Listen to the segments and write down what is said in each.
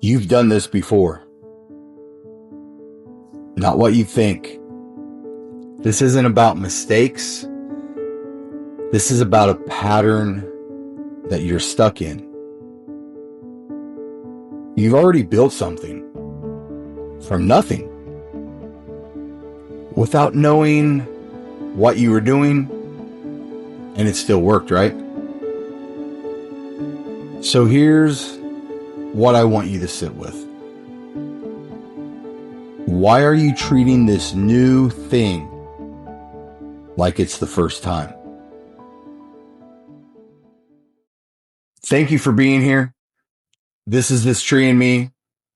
You've done this before. Not what you think. This isn't about mistakes. This is about a pattern that you're stuck in. You've already built something from nothing without knowing what you were doing, and it still worked, right? So here's what I want you to sit with. Why are you treating this new thing like it's the first time? Thank you for being here. This is This Tree and Me.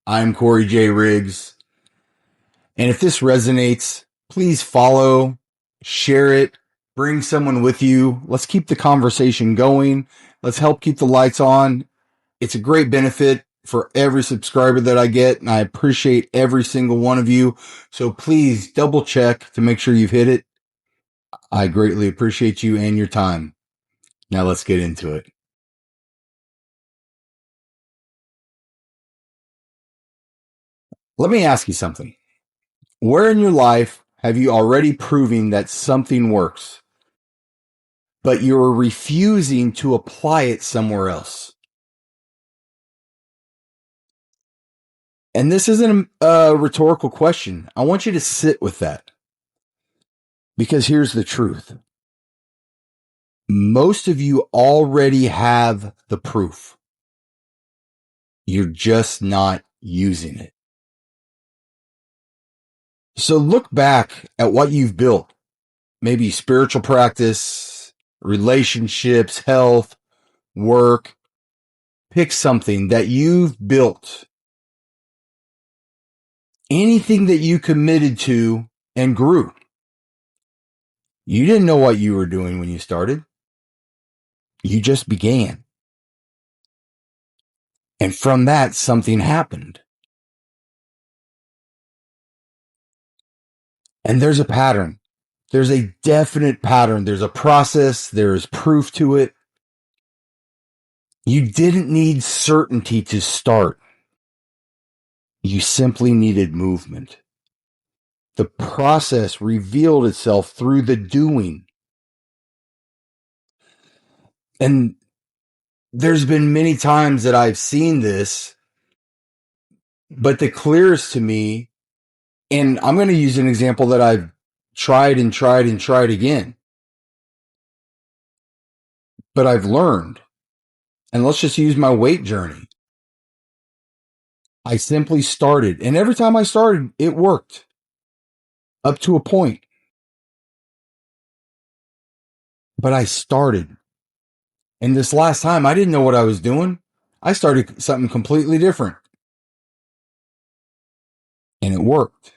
I'm Cory J. Riggs. And if this resonates, please follow, share it, bring someone with you. Let's keep the conversation going. Let's help keep the lights on. It's a great benefit for every subscriber that I get, and I appreciate every single one of you. So please double check to make sure you've hit it. I greatly appreciate you and your time. Now let's get into it. Let me ask you something. Where in your life have you already proven that something works, but you're refusing to apply it somewhere else? And this isn't a rhetorical question. I want you to sit with that. Because here's the truth. Most of you already have the proof. You're just not using it. So look back at what you've built. Maybe spiritual practice, relationships, health, work. Pick something that you've built. Anything that you committed to and grew. You didn't know what you were doing when you started. You just began. And from that, something happened. And there's a pattern. There's a definite pattern. There's a process. There's proof to it. You didn't need certainty to start. You simply needed movement. The process revealed itself through the doing. And there's been many times that I've seen this, but the clearest to me, and I'm going to use an example that I've tried and tried and tried again, but I've learned. And let's just use my weight journey. I simply started, and every time I started, it worked up to a point. But I started. And this last time, I didn't know what I was doing. I started something completely different. And it worked.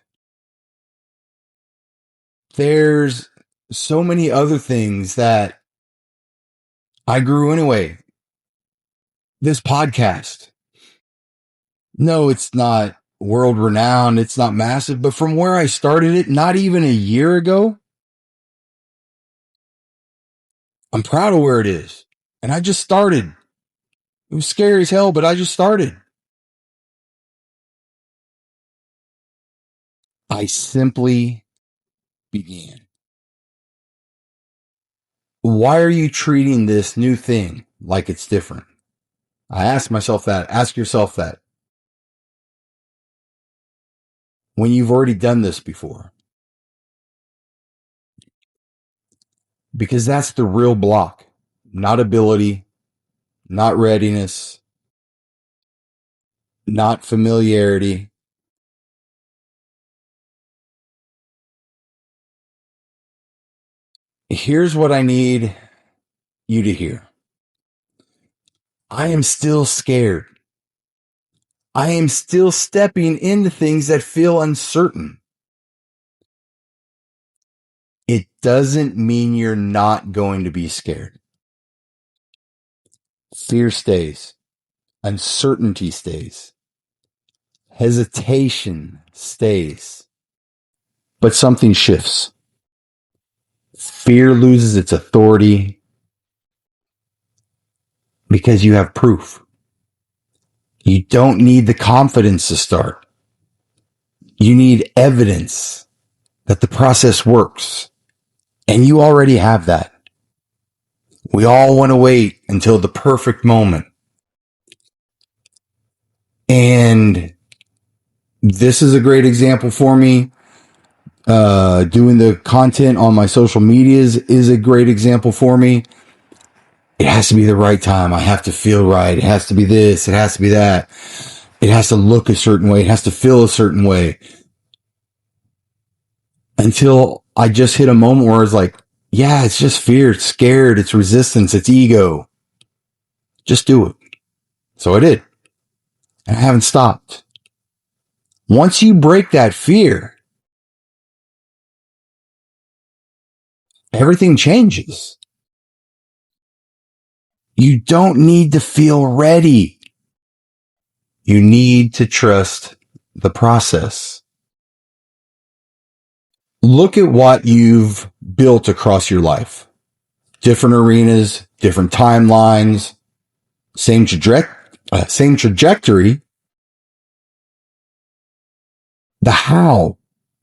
There's so many other things that I grew anyway. This podcast. No, it's not world renowned. It's not massive. But from where I started it, not even a year ago, I'm proud of where it is. And I just started. It was scary as hell, but I just started. I simply began. Why are you treating this new thing like it's different? I ask myself that. Ask yourself that. When you've already done this before. Because that's the real block. Not ability, not readiness, not familiarity. Here's what I need you to hear. I am still scared. I am still stepping into things that feel uncertain. It doesn't mean you're not going to be scared. Fear stays. Uncertainty stays. Hesitation stays. But something shifts. Fear loses its authority because you have proof. You don't need the confidence to start. You need evidence that the process works. And you already have that. We all want to wait until the perfect moment. And this is a great example for me. Doing the content on my social medias is a great example for me. It has to be the right time. I have to feel right. It has to be this. It has to be that. It has to look a certain way. It has to feel a certain way. Until I just hit a moment where it's like, yeah, it's just fear. It's scared. It's resistance. It's ego. Just do it. So I did. And I haven't stopped. Once you break that fear, everything changes. You don't need to feel ready. You need to trust the process. Look at what you've built across your life. Different arenas, different timelines, same trajectory. The how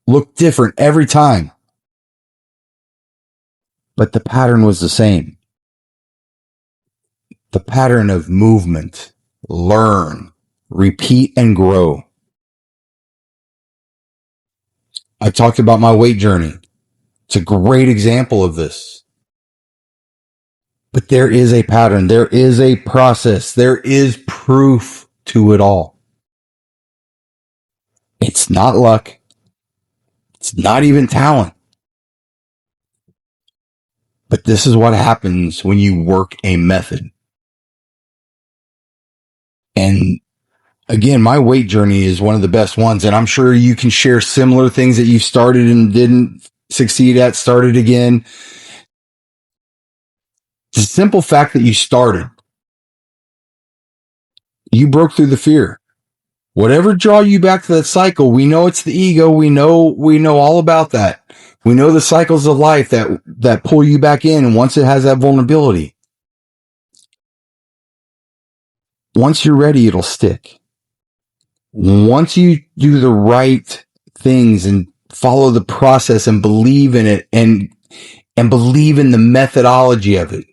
looked different every time, but the pattern was the same. The pattern of movement, learn, repeat, and grow. I talked about my weight journey. It's a great example of this. But there is a pattern. There is a process. There is proof to it all. It's not luck. It's not even talent. But this is what happens when you work a method. And again, my weight journey is one of the best ones. And I'm sure you can share similar things that you started and didn't succeed at, started again. The simple fact that you started, you broke through the fear. Whatever draw you back to that cycle, we know it's the ego. We know all about that. We know the cycles of life that pull you back in. And once it has that vulnerability, once you're ready, it'll stick. Once you do the right things and follow the process and believe in it and believe in the methodology of it.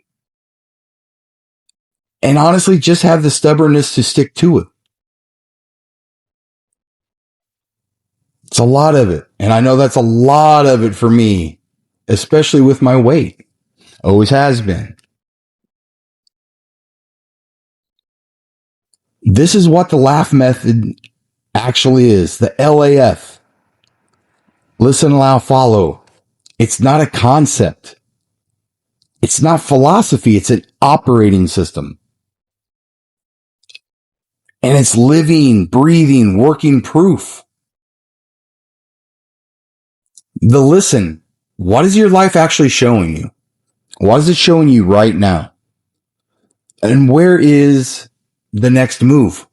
And honestly, just have the stubbornness to stick to it. It's a lot of it. And I know that's a lot of it for me, especially with my weight. Always has been. This is what the laugh method actually is. The LAF. Listen, allow, follow. It's not a concept. It's not philosophy. It's an operating system. And it's living, breathing, working proof. The listen. What is your life actually showing you? What is it showing you right now? And where is the next move?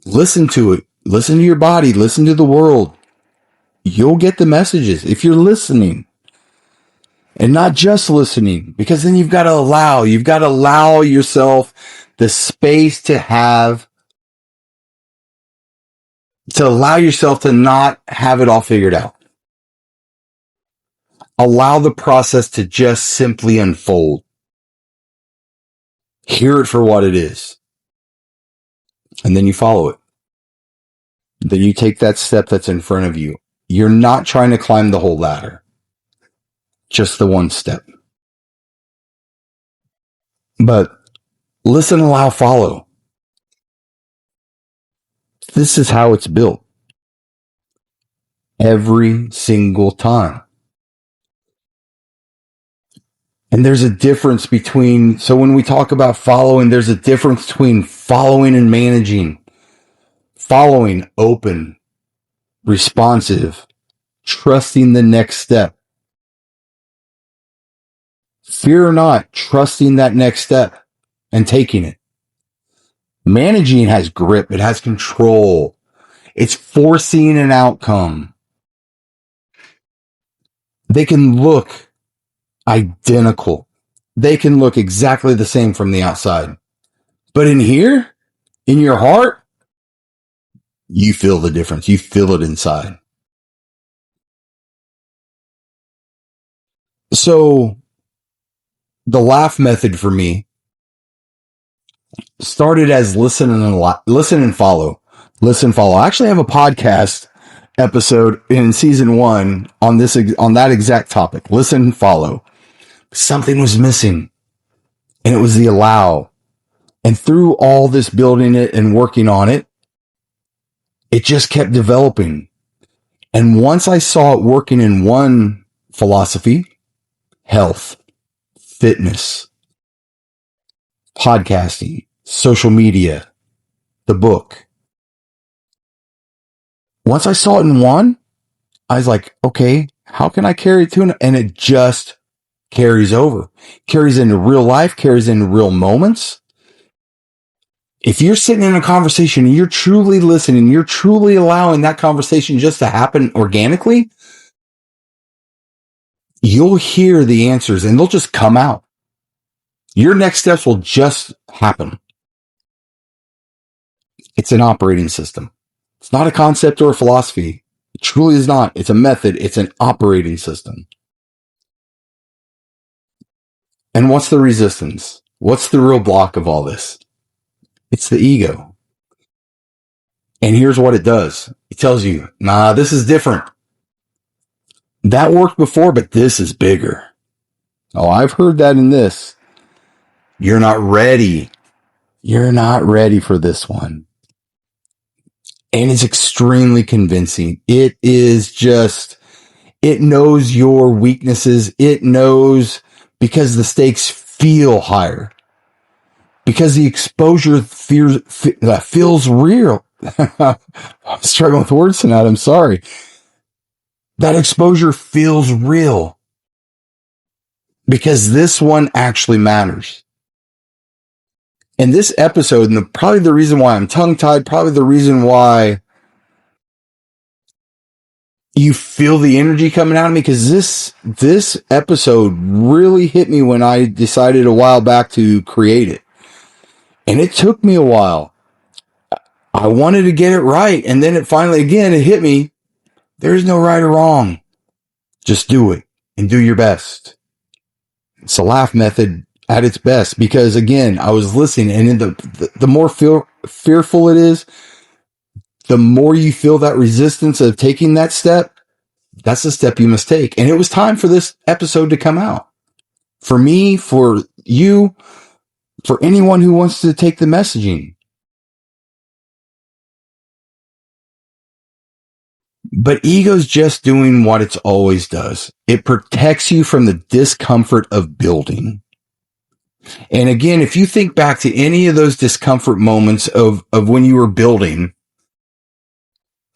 Listen to it. Listen to your body. Listen to the world. You'll get the messages if you're listening. And not just listening, because then you've got to allow yourself the space to allow yourself to not have it all figured out. Allow the process to just simply unfold. Hear it for what it is. And then you follow it. Then you take that step that's in front of you. You're not trying to climb the whole ladder. Just the one step. But listen, allow, follow. This is how it's built. Every single time. And there's a difference between, so when we talk about following, there's a difference between following and managing. Following, open, responsive, trusting the next step. Fear or not, trusting that next step and taking it. Managing has grip. It has control. It's forcing an outcome. They can look identical. They can look exactly the same from the outside. But in here, In your heart, you feel the difference. You feel it inside. So the laugh method for me started as listen and follow. Listen, follow. I actually have a podcast episode in season 1 on that exact topic. Listen, follow. Something was missing, and it was the allow. And through all this building it and working on it, it just kept developing. And once I saw it working in one philosophy, health, fitness, podcasting, social media, the book. Once I saw it in one, I was like, okay, how can I carry it to? And it just carries over, carries into real life, carries into real moments. If you're sitting in a conversation and you're truly listening, you're truly allowing that conversation just to happen organically, you'll hear the answers and they'll just come out. Your next steps will just happen. It's an operating system. It's not a concept or a philosophy. It truly is not. It's a method. It's an operating system. And what's the resistance? What's the real block of all this? It's the ego. And here's what it does. It tells you, nah, this is different. That worked before, but this is bigger. Oh, I've heard that in this. You're not ready. You're not ready for this one. And it's extremely convincing. It is just, it knows your weaknesses. It knows because the stakes feel higher. Because the exposure feels real. I'm struggling with words tonight. I'm sorry. That exposure feels real. Because this one actually matters. And this episode, and probably the reason why I'm tongue-tied, probably the reason why you feel the energy coming out of me, because this episode really hit me when I decided a while back to create it. And it took me a while. I wanted to get it right. And then it finally, again, it hit me. There's no right or wrong. Just do it and do your best. It's a laugh method at its best because, again, I was listening, and in the more fearful it is, the more you feel that resistance of taking that step. That's the step you must take. And it was time for this episode to come out. For me, for you, for anyone who wants to take the messaging. But ego's just doing what it always does. It protects you from the discomfort of building. And again, if you think back to any of those discomfort moments of when you were building,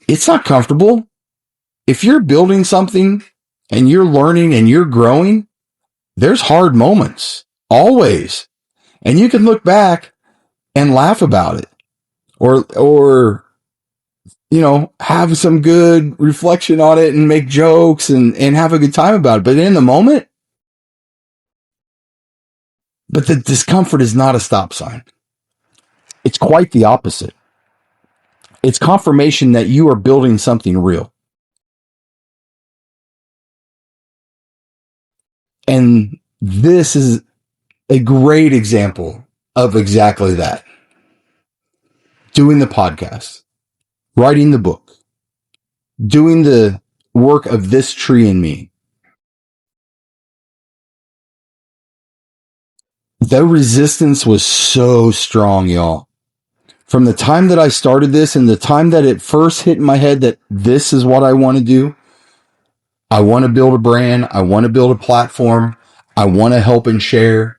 it's not comfortable. If you're building something and you're learning and you're growing, there's hard moments, always. And you can look back and laugh about it or have some good reflection on it and make jokes and have a good time about it. But in the moment, but the discomfort is not a stop sign. It's quite the opposite. It's confirmation that you are building something real. And this is a great example of exactly that. Doing the podcast, writing the book, doing the work of this tree in me. The resistance was so strong, y'all. From the time that I started this and the time that it first hit in my head that this is what I want to do, I want to build a brand, I want to build a platform, I want to help and share.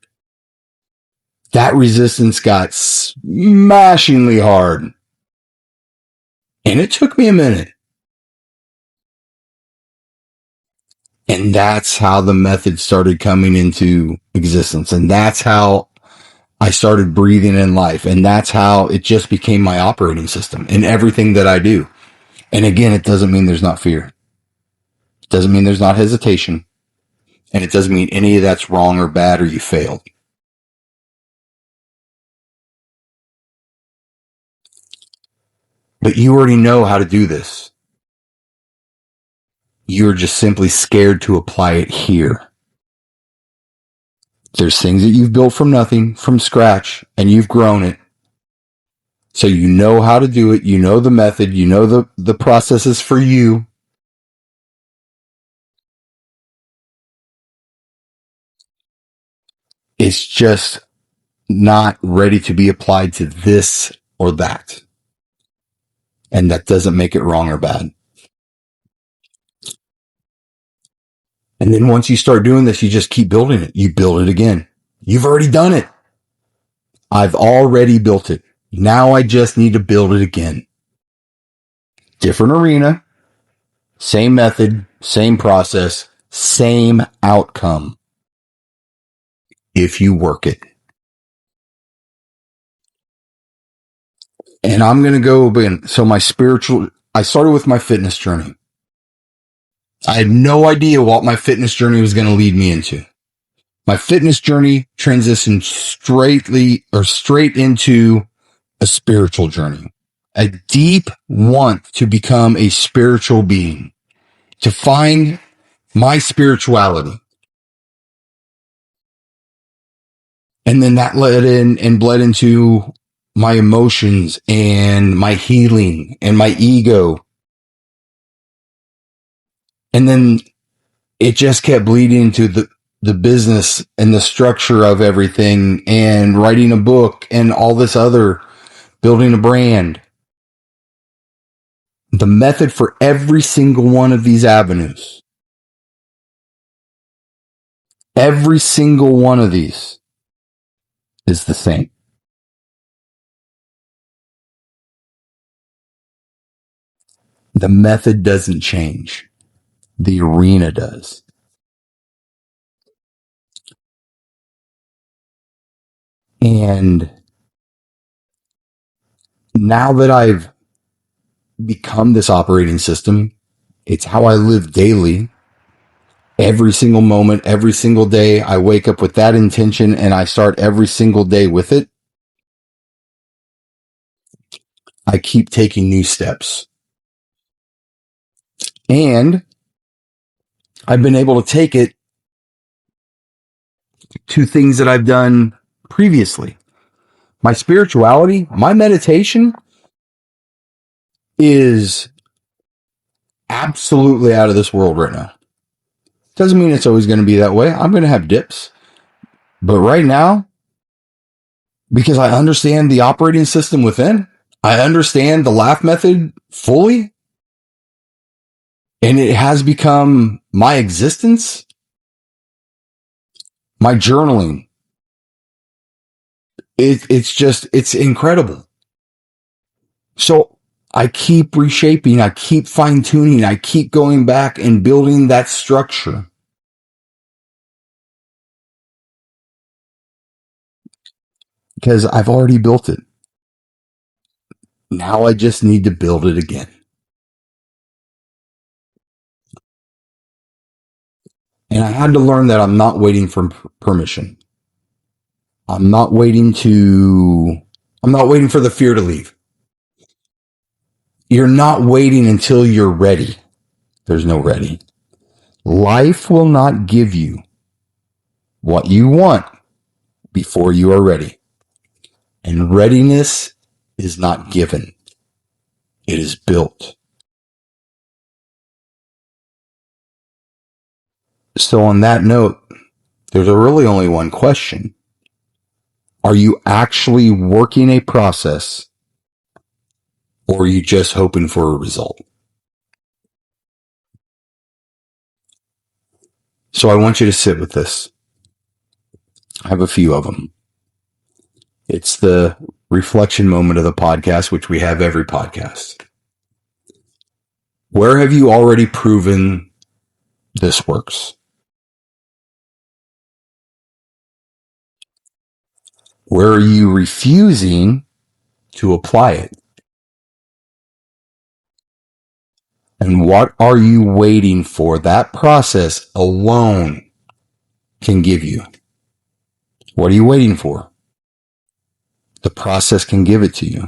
That resistance got smashingly hard. And it took me a minute. And that's how the method started coming into existence. And that's how I started breathing in life. And that's how it just became my operating system in everything that I do. And again, it doesn't mean there's not fear. It doesn't mean there's not hesitation. And it doesn't mean any of that's wrong or bad or you failed. But you already know how to do this. You're just simply scared to apply it here. There's things that you've built from nothing, from scratch, and you've grown it. So you know how to do it. You know the method. You know the processes for you. It's just not ready to be applied to this or that. And that doesn't make it wrong or bad. And then once you start doing this, you just keep building it. You build it again. You've already done it. I've already built it. Now I just need to build it again. Different arena, same method, same process, same outcome. If you work it. And I'm going to go again. So I started with my fitness journey. I had no idea what my fitness journey was going to lead me into. My fitness journey transitioned straight into a spiritual journey, a deep want to become a spiritual being, to find my spirituality. And then that led in and bled into my emotions and my healing and my ego. And then it just kept bleeding into the business and the structure of everything and writing a book and all this other, building a brand. The method for every single one of these avenues, every single one of these is the same. The method doesn't change. The arena does. And now that I've become this operating system, it's how I live daily. Every single moment, every single day, I wake up with that intention and I start every single day with it. I keep taking new steps. And I've been able to take it to things that I've done previously. My spirituality, my meditation is absolutely out of this world right now. Doesn't mean it's always going to be that way. I'm going to have dips. But right now, because I understand the operating system within, I understand the laugh method fully, and it has become my existence, my journaling. It's incredible. So I keep reshaping, I keep fine tuning, I keep going back and building that structure. Because I've already built it. Now I just need to build it again. And I had to learn that I'm not waiting for permission. I'm not waiting for the fear to leave. You're not waiting until you're ready. There's no ready. Life will not give you what you want before you are ready. And readiness is not given. It is built. So on that note, there's really only one question. Are you actually working a process, or are you just hoping for a result? So I want you to sit with this. I have a few of them. It's the reflection moment of the podcast, which we have every podcast. Where have you already proven this works? Where are you refusing to apply it? And what are you waiting for that process alone can give you? What are you waiting for? The process can give it to you.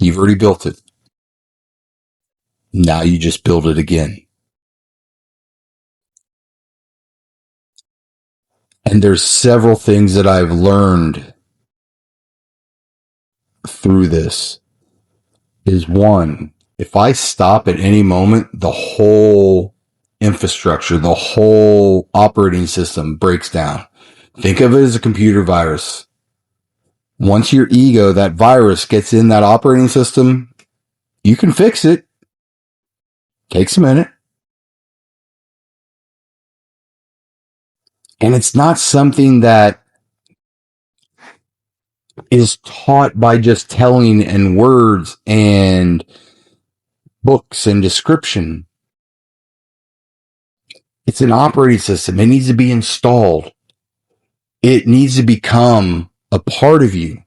You've already built it. Now you just build it again. And there's several things that I've learned through this. Is one, if I stop at any moment, the whole infrastructure, the whole operating system breaks down. Think of it as a computer virus. Once your ego, that virus, gets in that operating system, you can fix it. Takes a minute. And it's not something that is taught by just telling and words and books and description. It's an operating system. It needs to be installed. It needs to become a part of you.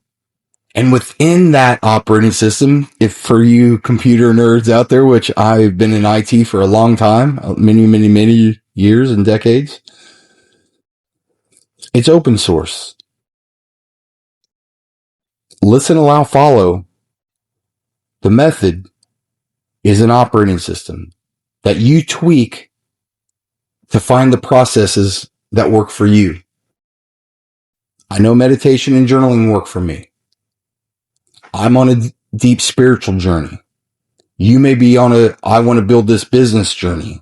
And within that operating system, if for you computer nerds out there, which I've been in IT for a long time, many years and decades, it's open source. Listen, allow, follow. The method is an operating system that you tweak to find the processes that work for you. I know meditation and journaling work for me. I'm on a deep spiritual journey. You may be on a, I want to build this business journey,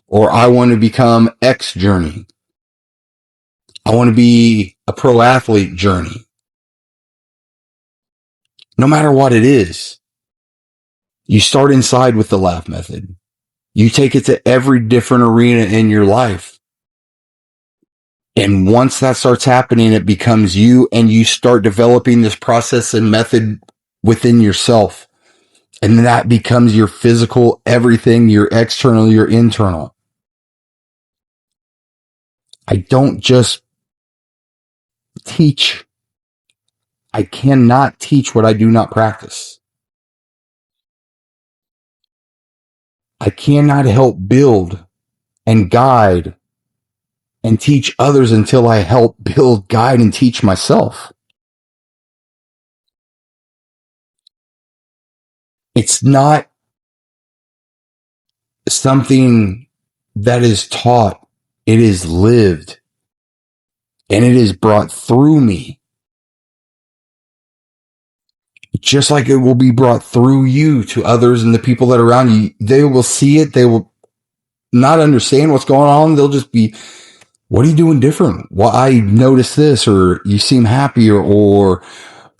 or I want to become X journey. I want to be a pro athlete journey. No matter what it is, you start inside with the laugh method. You take it to every different arena in your life. And once that starts happening, it becomes you, and you start developing this process and method within yourself. And that becomes your physical everything, your external, your internal. I don't just teach. I cannot teach what I do not practice. I cannot help build and guide and teach others until I help build, guide, and teach myself. It's not something that is taught. It is lived, and it is brought through me. Just like it will be brought through you to others and the people that are around you. They will see it. They will not understand what's going on. They'll just be, what are you doing different? Well, I noticed this, or you seem happier, or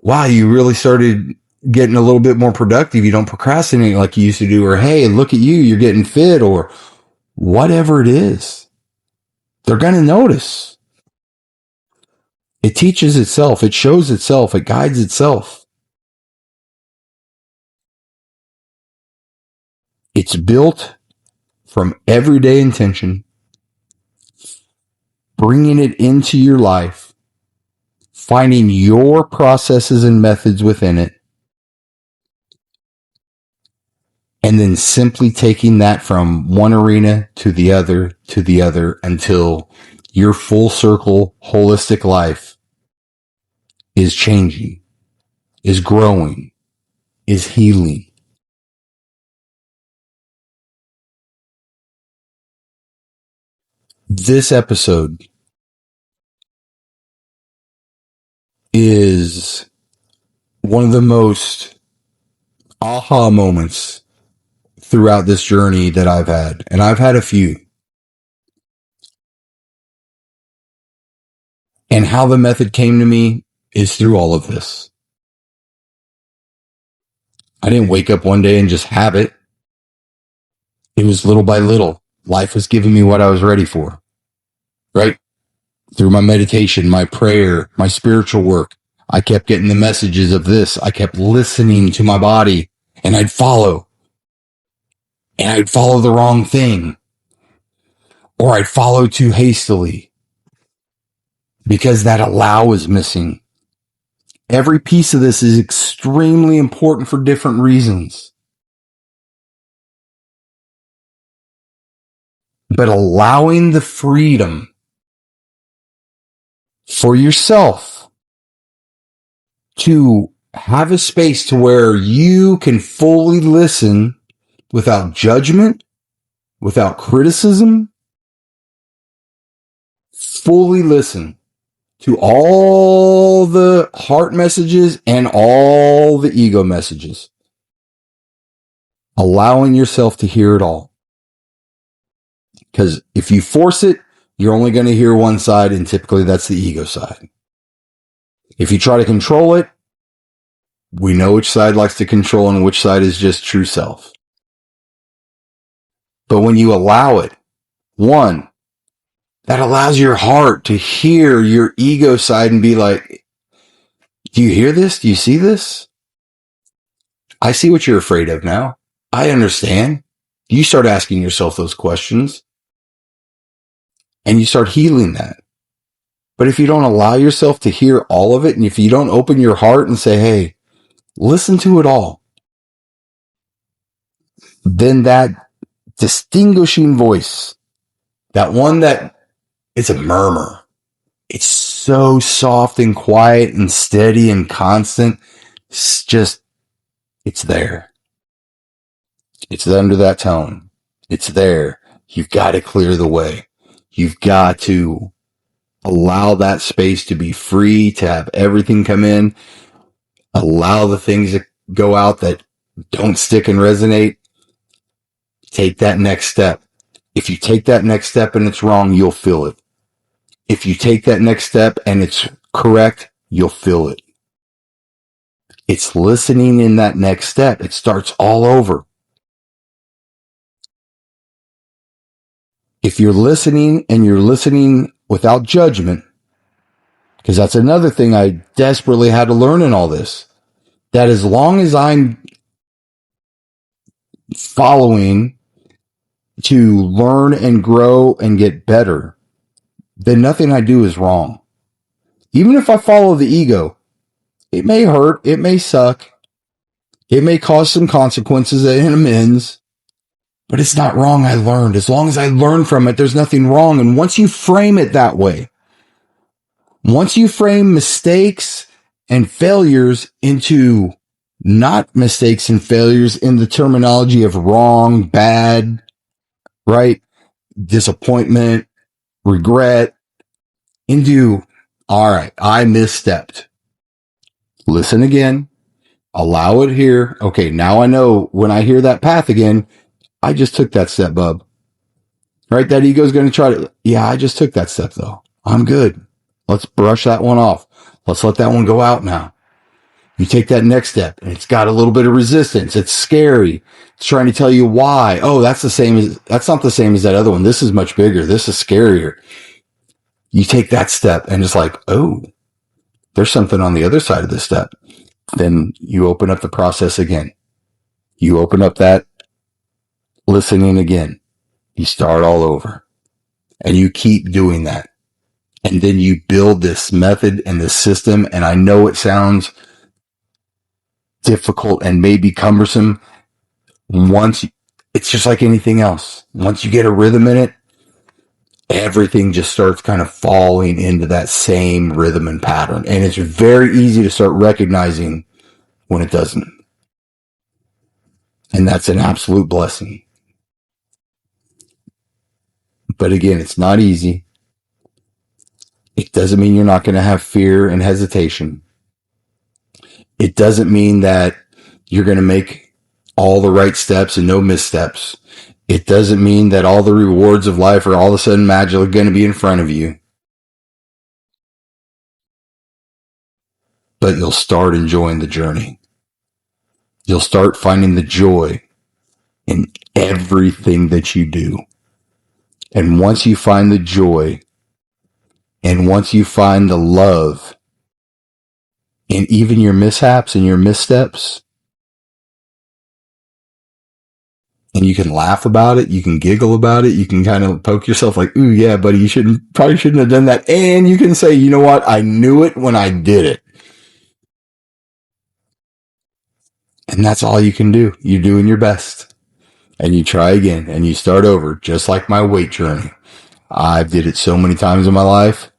wow, you really started getting a little bit more productive. You don't procrastinate like you used to do, or hey, look at you, you're getting fit, or whatever it is. They're going to notice. It teaches itself. It shows itself. It guides itself. It's built from everyday intention, bringing it into your life, finding your processes and methods within it, and then simply taking that from one arena to the other until your full circle holistic life is changing, is growing, is healing. This episode is one of the most aha moments throughout this journey that I've had. And I've had a few. And how the method came to me is through all of this. I didn't wake up one day and just have it. It was little by little. Life was giving me what I was ready for, right? Through my meditation, my prayer, my spiritual work, I kept getting the messages of this. I kept listening to my body, and I'd follow. And I'd follow the wrong thing. Or I'd follow too hastily because that allow was missing. Every piece of this is extremely important for different reasons. But allowing the freedom for yourself to have a space to where you can fully listen without judgment, without criticism, fully listen to all the heart messages and all the ego messages, allowing yourself to hear it all. Because if you force it, you're only going to hear one side, and typically that's the ego side. If you try to control it, we know which side likes to control and which side is just true self. But when you allow it, one, that allows your heart to hear your ego side and be like, do you hear this? Do you see this? I see what you're afraid of now. I understand. You start asking yourself those questions and you start healing that. But if you don't allow yourself to hear all of it, and if you don't open your heart and say, hey, listen to it all, then that distinguishing voice, that one that is a murmur, it's so soft and quiet and steady and constant. It's there. It's under that tone. It's there. You've got to clear the way. You've got to allow that space to be free, to have everything come in. Allow the things that go out that don't stick and resonate. Take that next step. If you take that next step and it's wrong, you'll feel it. If you take that next step and it's correct, you'll feel it. It's listening in that next step. It starts all over. If you're listening and you're listening without judgment, because that's another thing I desperately had to learn in all this, that as long as I'm following to learn and grow and get better, then nothing I do is wrong. Even if I follow the ego, it may hurt, it may suck, it may cause some consequences and amends, but it's not wrong. I learned. As long as I learn from it, there's nothing wrong. And once you frame it that way, once you frame mistakes and failures into not mistakes and failures in the terminology of wrong, bad, right, disappointment, regret, into, all right, I misstepped. Listen again. Allow it here. Okay, now I know when I hear that path again, I just took that step, bub. Right? That ego's going to try to, yeah, I just took that step though. I'm good. Let's brush that one off. Let's let that one go out now. You take that next step and it's got a little bit of resistance. It's scary. It's trying to tell you why. Oh, that's not the same as that other one. This is much bigger. This is scarier. You take that step and it's like, oh, there's something on the other side of this step. Then you open up the process again. You open up that listening again. You start all over and you keep doing that. And then you build this method and this system. And I know it sounds difficult and maybe cumbersome. It's just like anything else. Once you get a rhythm in it, everything just starts kind of falling into that same rhythm and pattern. And it's very easy to start recognizing when it doesn't. And that's an absolute blessing. But again, it's not easy. It doesn't mean you're not going to have fear and hesitation. It doesn't mean that you're going to make all the right steps and no missteps. It doesn't mean that all the rewards of life are all of a sudden magically going to be in front of you. But you'll start enjoying the journey. You'll start finding the joy in everything that you do. And once you find the joy, and once you find the love in even your mishaps and your missteps, and you can laugh about it, you can giggle about it, you can kind of poke yourself like, ooh, yeah, buddy, you probably shouldn't have done that. And you can say, you know what? I knew it when I did it. And that's all you can do. You're doing your best. And you try again and you start over, just like my weight journey. I did it so many times in my life.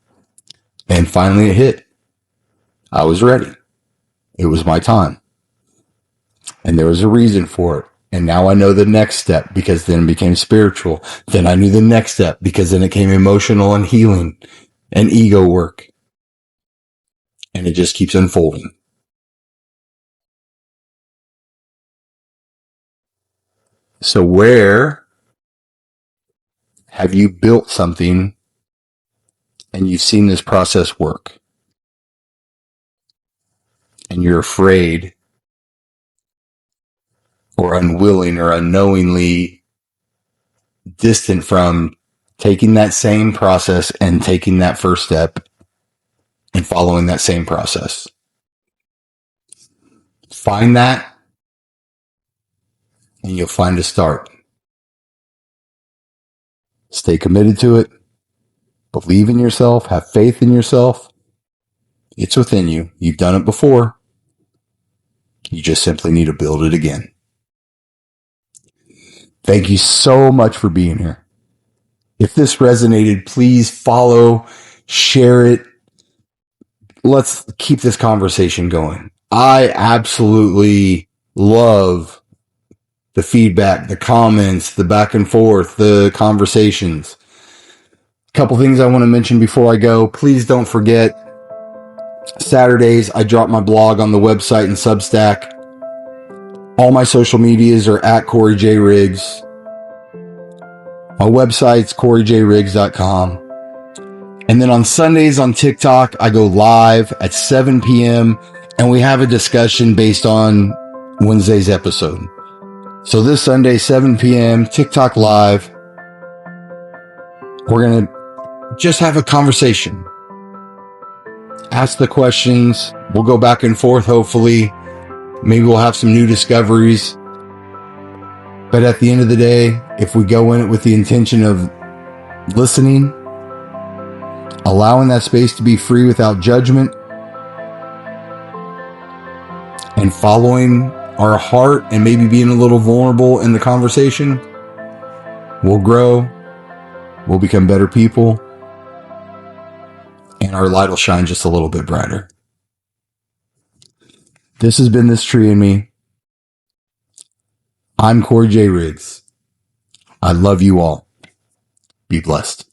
And finally it hit. I was ready. It was my time. And there was a reason for it. And now I know the next step because then it became spiritual. Then I knew the next step because then it came emotional and healing and ego work. And it just keeps unfolding. So where have you built something and you've seen this process work and you're afraid or unwilling or unknowingly distant from taking that same process and taking that first step and following that same process? Find that and you'll find a start. Stay committed to it. Believe in yourself. Have faith in yourself. It's within you. You've done it before. You just simply need to build it again. Thank you so much for being here. If this resonated, please follow, share it. Let's keep this conversation going. I absolutely love the feedback, the comments, the back and forth, the conversations. A couple things I want to mention before I go. Please don't forget, Saturdays, I drop my blog on the website and Substack. All my social medias are at Cory J. Riggs. My website's CoryJRiggs.com. And then on Sundays on TikTok, I go live at 7 p.m. and we have a discussion based on Wednesday's episode. So this Sunday, 7 p.m., TikTok live. We're going to just have a conversation. Ask the questions. We'll go back and forth, hopefully. Maybe we'll have some new discoveries. But at the end of the day, if we go in it with the intention of listening, allowing that space to be free without judgment, and following our heart and maybe being a little vulnerable in the conversation, we'll grow, we'll become better people, and our light will shine just a little bit brighter. This has been This Tree and Me. I'm Cory J. Riggs. I love you all. Be blessed.